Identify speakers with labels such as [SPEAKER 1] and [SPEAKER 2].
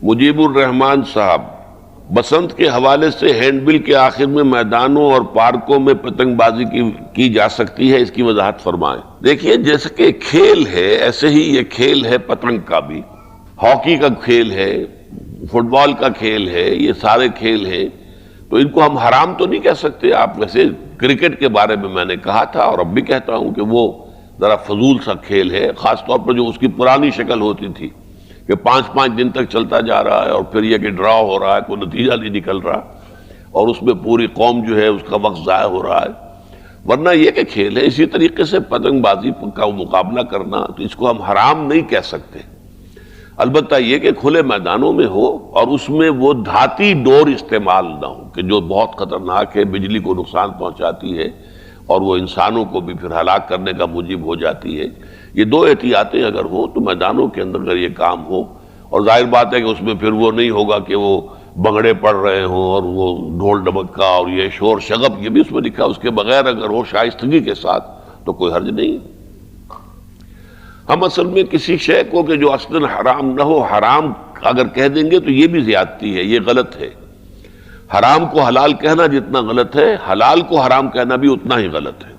[SPEAKER 1] مجیب الرحمان صاحب، بسنت کے حوالے سے ہینڈ بل کے آخر میں میدانوں اور پارکوں میں پتنگ بازی کی جا سکتی ہے، اس کی وضاحت فرمائیں۔ دیکھیے، جیسے کہ کھیل ہے ایسے ہی یہ کھیل ہے پتنگ کا بھی، ہاکی کا کھیل ہے، فٹ بال کا کھیل ہے، یہ سارے کھیل ہیں، تو ان کو ہم حرام تو نہیں کہہ سکتے۔ آپ ویسے کرکٹ کے بارے میں نے کہا تھا اور اب بھی کہتا ہوں کہ وہ ذرا فضول سا کھیل ہے، خاص طور پر جو اس کی پرانی شکل ہوتی تھی کہ 5 دن تک چلتا جا رہا ہے اور پھر یہ کہ ڈرا ہو رہا ہے، کوئی نتیجہ نہیں نکل رہا اور اس میں پوری قوم جو ہے اس کا وقت ضائع ہو رہا ہے، ورنہ یہ کہ کھیل ہے۔ اسی طریقے سے پتنگ بازی کا مقابلہ کرنا، تو اس کو ہم حرام نہیں کہہ سکتے، البتہ یہ کہ کھلے میدانوں میں ہو اور اس میں وہ دھاتی ڈور استعمال نہ ہو کہ جو بہت خطرناک ہے، بجلی کو نقصان پہنچاتی ہے اور وہ انسانوں کو بھی پھر ہلاک کرنے کا موجب ہو جاتی ہے۔ یہ دو احتیاطیں اگر ہوں تو میدانوں کے اندر اگر یہ کام ہو، اور ظاہر بات ہے کہ اس میں پھر وہ نہیں ہوگا کہ وہ بنگڑے پڑ رہے ہوں اور وہ ڈھول ڈمکا اور یہ شور شغب، یہ بھی اس میں لکھا، اس کے بغیر اگر ہو شائستگی کے ساتھ تو کوئی حرج نہیں۔ ہم اصل میں کسی شے کو کہ جو اصلاً حرام نہ ہو حرام اگر کہہ دیں گے تو یہ بھی زیادتی ہے، یہ غلط ہے۔ حرام کو حلال کہنا جتنا غلط ہے، حلال کو حرام کہنا بھی اتنا ہی غلط ہے۔